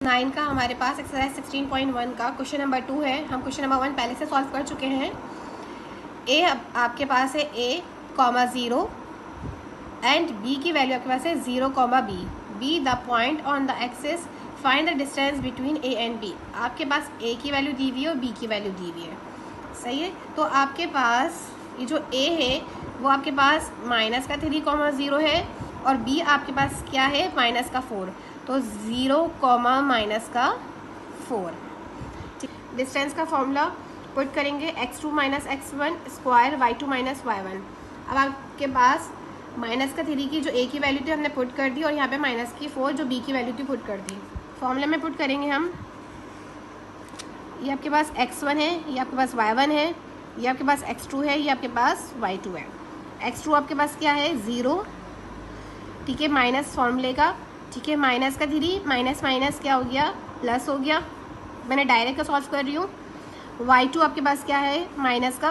9 का हमारे पास एक्सरसाइज 16.1 का क्वेश्चन नंबर 2 है। हम क्वेश्चन नंबर 1 पहले से सॉल्व कर चुके हैं। ए आपके पास है a, 0 एंड b की वैल्यू आपके पास है 0, b। Be the point on the axis, find the distance between a and b। आपके पास a की वैल्यू दी हुई है और b की वैल्यू दी हुई है, सही है। तो आपके पास ये जो a है वो आपके पास माइनस का 3, 0 है और b आपके पास क्या है, माइनस का 4। तो 0, माइनस का 4। डिस्टेंस का फॉर्मूला पुट करेंगे, x2 minus x1 square y2 minus y1। अब आपके पास माइनस का 3 की जो a की वैल्यू थी हमने पुट कर दी और यहाँ पे माइनस की 4 जो b की वैल्यू थी पुट कर दी। फॉर्मूला में पुट करेंगे हम, ये आपके पास x1 है, ये आपके पास y1 है, ये आपके पास x2 है, ये आपके पास y2 है। x2 आपके पास क्या है, 0, ठीक है, माइनस फॉर्मूले का, ठीक है, माइनस का 3, माइनस माइनस क्या हो गया, प्लस हो गया। मैंने डायरेक्ट का सॉल्व कर रही हूँ। y2 आपके पास क्या है, माइनस का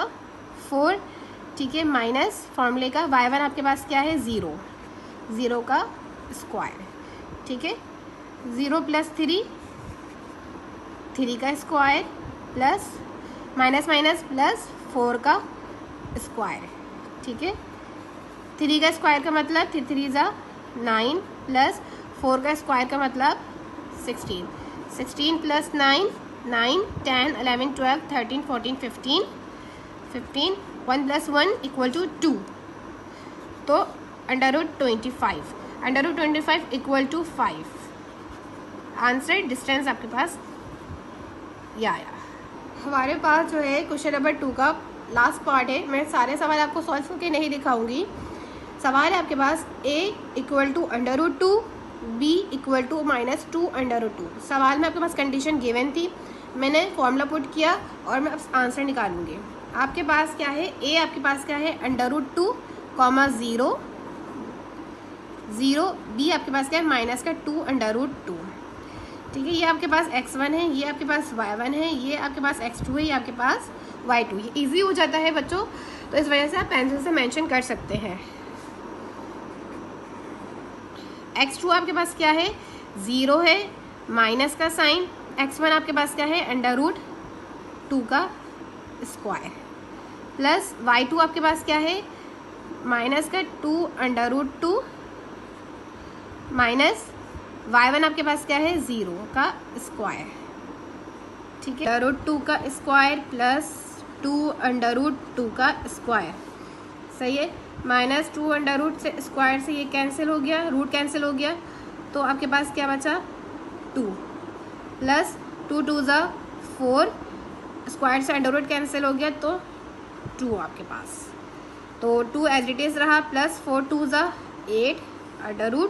4, ठीक है, माइनस फॉर्मूले का। y1 आपके पास क्या है, 0, 0 का स्क्वायर, ठीक है, 0 प्लस 3, 3 का square plus minus minus plus 4 का स्क्वायर, ठीक है। 3 का स्क्वायर का मतलब 3 ज़ा 9 प्लस 4 का स्क्वायर का मतलब 16, 16 प्लस 9, 9, 10, 11, 12, 13, 14, 15, 15, 1 प्लस 1 इक्वल टू 2। तो √25, √25 इक्वल टू 5। आंसर डिस्टेंस आपके पास या हमारे पास जो है क्वेश्चन नंबर 2 का लास्ट पार्ट है। मैं सारे सवाल आपको सॉल्व करके नहीं दिखाऊंगी। सवाल है आपके पास a equal to √2, b equal to -2 √2। सवाल में आपके पास कंडीशन गिवन थी, मैंने फॉर्मूला पुट किया और मैं अब आंसर निकालूंगी। आपके पास क्या है, a आपके पास क्या है, √2, 0, 0, b आपके पास क्या है, माइनस का 2 √2, ठीक है। ये आपके पास x1 है, ये आपके पास y1 है, ये आपके पास x2 है, ये आपके पास y2। ये ईजी हो जाता है बच्चों, तो इस वजह से आप पेंसिल से मेंशन कर सकते हैं। x2 आपके पास क्या है, 0 है, माइनस का साइन। x1 आपके पास क्या है, √2 का स्क्वायर प्लस y2 आपके पास क्या है, माइनस का 2 √2 माइनस y1 आपके पास क्या है, 0 का स्क्वायर, ठीक है। √2 का स्क्वायर प्लस 2 √2 का स्क्वायर, सही है। माइनस 2 √ से स्क्वायर से ये कैंसिल हो गया, रूट कैंसिल हो गया, तो आपके पास क्या बचा, 2 प्लस 2 2 ज़ा 4, स्क्वायर से √ कैंसिल हो गया तो 2 आपके पास, तो 2 एज इट इज़ रहा, प्लस 4 2 ज़ा 8, √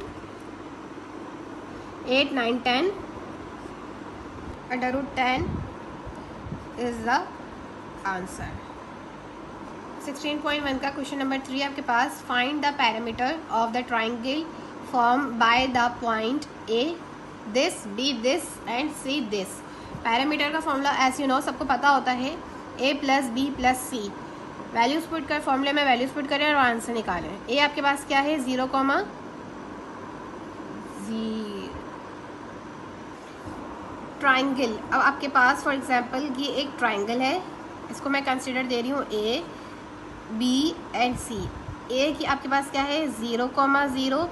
8 9 10, √10 इज द आंसर। 16.1 का क्वेश्चन नंबर 3 आपके पास, find the perimeter of the triangle form by the point A, this, B this and C this. Perimeter का फॉर्मूला एज यू नो सबको पता होता है, a plus b plus c. Values put कर, फॉर्मूले में वैल्यूज पुट करें और आंसर निकालें। a आपके पास क्या है, 0, 0 ट्राइंगल। अब आपके पास फॉर एग्जांपल ये एक ट्राइंगल है, इसको मैं कंसिडर दे रही हूँ a, b and c। a की आपके पास क्या है, 0, 0,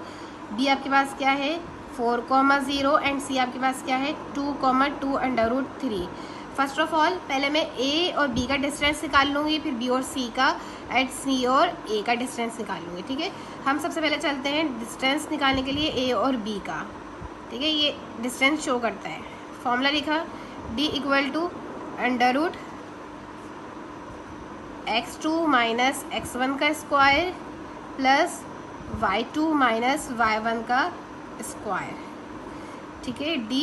b आपके पास क्या है, 4, 0 एंड c आपके पास क्या है, 2, 2 √3। फर्स्ट ऑफ ऑल पहले मैं a और b का डिस्टेंस निकाल लूँगी, फिर b और c का एंड c और a का डिस्टेंस निकाल लूँगी, ठीक है। हम सबसे पहले चलते हैं डिस्टेंस निकालने के लिए a और b का, ठीक है। ये डिस्टेंस शो करता है, फॉर्मूला लिखा, d equal to √x2 minus x1 का square plus y2 minus y1 का स्क्वायर, ठीक है। d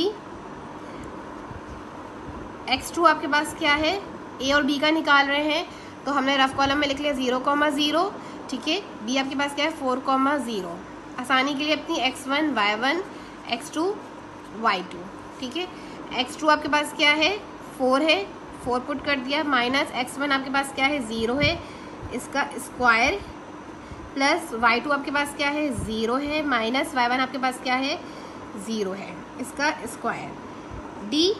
x2 आपके पास क्या है, a और b का निकाल रहे हैं तो हमने रफ कॉलम में लिख लिया 0, 0, ठीक है। b आपके पास क्या है, 4, 0। आसानी के लिए अपनी x1 y1, x2 y2, ठीक है। x2 आपके पास क्या है, 4 है, 4 पुट कर दिया, माइनस x1 आपके पास क्या है, 0 है, इसका स्क्वायर प्लस y2 आपके पास क्या है, 0 है, माइनस y1 आपके पास क्या है, 0 है, इसका square. D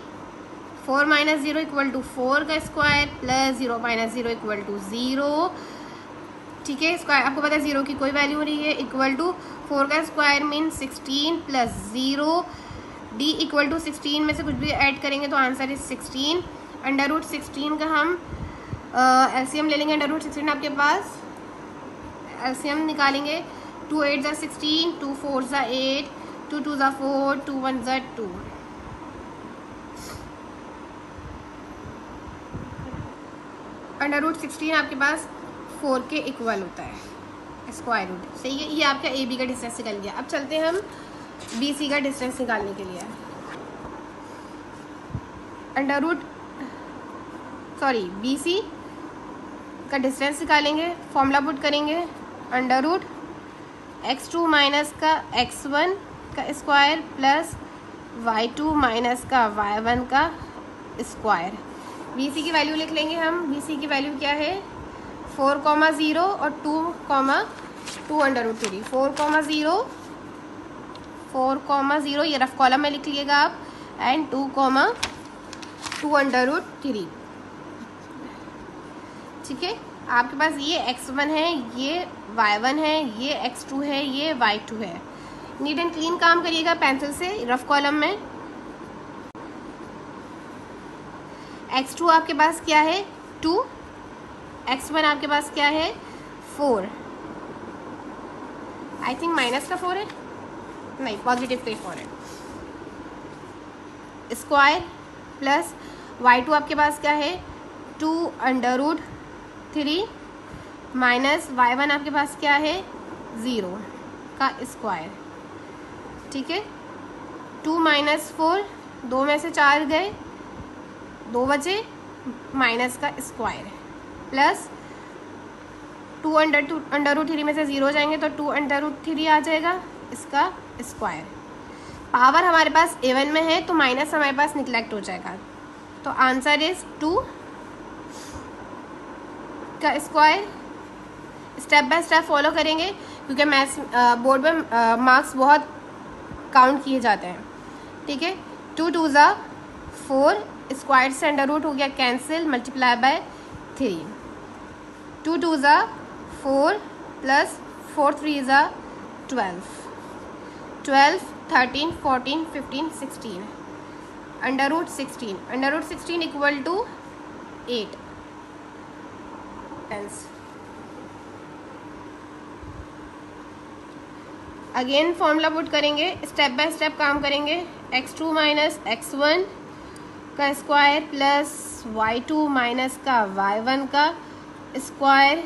4 minus 0 equal to 4 का square plus 0 minus 0 equal to 0, ठीक है। स्क्वायर आपको पता है 0 की कोई वैल्यू नहीं है, इक्वल टू 4 का स्क्वायर मीन 16 प्लस 0, डी इक्वल टू 16 में से कुछ भी ऐड करेंगे तो आंसर इज 16। अंडर रूट 16 का हम एलसीएम ले लेंगे। अंडर रूट 16 आपके पास एलसीएम निकालेंगे, 2 8 ज़ा 16, 2 4 ज़ा 8, 2 2 ज़ा 4, 2 1 ज़ा 2। अंडर रूट 16 आपके पास 4 के इक्वल होता है, स्क्वायर रूट, सही है। ये आपका ए बी का डिस्टेंस निकल गया। अब चलते हैं हम बी सी का डिस्टेंस निकालने के लिए। अंडर रूट बी सी का डिस्टेंस निकालेंगे, फॉर्मूला पुट करेंगे, अंडर रूट x2 माइनस का x1 का स्क्वायर प्लस y2 माइनस का y1 का स्क्वायर। बी सी की वैल्यू लिख लेंगे हम। बी सी की वैल्यू क्या है, 4,0 और 2 अंडर रूट 3। 4,0 ये रफ कॉलम में लिख लीजिएगा आप, एंड 2 अंडर रूट 3, ठीक है। आपके पास ये x1 है, ये y1 है, ये x2 है, ये y2 है। नीट एंड क्लीन काम करिएगा पेंसिल से रफ कॉलम में। x2 आपके पास क्या है 2, x1 आपके पास क्या है 4, आई थिंक माइनस का 4 है, नहीं पॉजिटिव का 4 है, स्क्वायर प्लस y2 आपके पास क्या है 2 अंडर रूट 3 माइनस y1 आपके पास क्या है 0 का स्क्वायर, ठीक है। 2 माइनस 4, 2 में से 4 गए, 2 बचे, माइनस का स्क्वायर प्लस 2 अंडर रूट 3 में से 0 जाएंगे तो 2 अंडर रूट 3 आ जाएगा, इसका स्क्वायर। पावर हमारे पास A1 में है तो माइनस हमारे पास निगलेक्ट हो जाएगा, तो आंसर इज 2 का square. Step by step follow करेंगे क्योंकि मैथ्स बोर्ड में मार्क्स बहुत काउंट किए जाते हैं, ठीक है। 2 2 ज़ा 4, स्क्वायर से अंडर रूट हो गया कैंसिल, मल्टीप्लाई बाय 3, 2 2 ज़ा 4 प्लस 4 3 ज़ा 12, 13 14 15 16, under root 16 equal to 8 tens. Again formula put करेंगे, स्टेप बाय स्टेप काम करेंगे। x2 माइनस x1 का स्क्वायर प्लस y2 माइनस का y1 का स्क्वायर।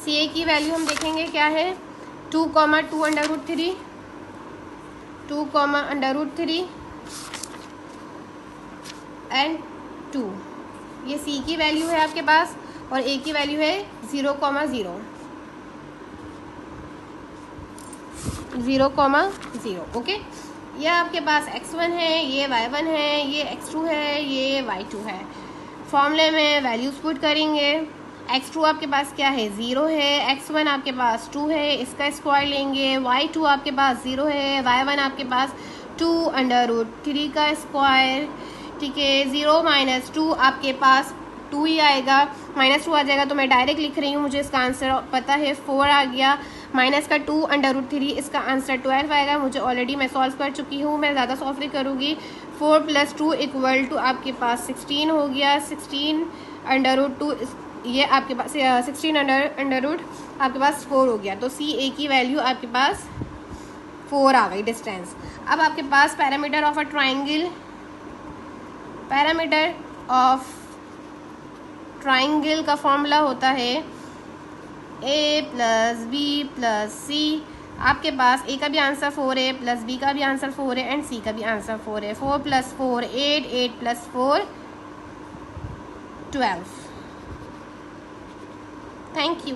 सी ए की वैल्यू हम देखेंगे क्या है 2 under root 3, 2 under root 3 and 2, ये सी की वैल्यू है आपके पास, और ए की वैल्यू है 0,0, ओके। ये आपके पास x1 है, ये y1 है, ये x2 है, ये y2 है। फॉर्मूले में वैल्यूज पुट करेंगे। x2 आपके पास क्या है 0 है, x1 आपके पास 2 है, इसका स्क्वायर लेंगे, y2 आपके पास 0 है, y1 आपके पास 2 अंडर रूट 3 का स्क्वायर, ठीक है। 0 माइनस 2 आपके पास 2 ही आएगा, -2 आ जाएगा तो मैं डायरेक्ट लिख रही हूँ, मुझे इसका आंसर पता है 4 आ गया, माइनस का 2 अंडर रूट 3, इसका आंसर 12 आएगा। मुझे ऑलरेडी मैं सॉल्व कर चुकी हूँ, मैं ज़्यादा सॉल्व नहीं करूँगी। 4 प्लस 2 इक्वल टू आपके पास 16 हो गया, 16 अंडर रूट 2, ये आपके पास 16 अंडर रूट आपके पास 4 हो गया, तो सी ए की वैल्यू आपके पास 4 आ गई डिस्टेंस। अब आपके पास perimeter of a triangle, perimeter of triangle का फॉर्मूला होता है a plus b plus c. आपके पास a का भी आंसर 4 है, प्लस b का भी आंसर 4 है, एंड c का भी आंसर 4 है। 4 प्लस 4 8, 8 प्लस 4 12। Thank you.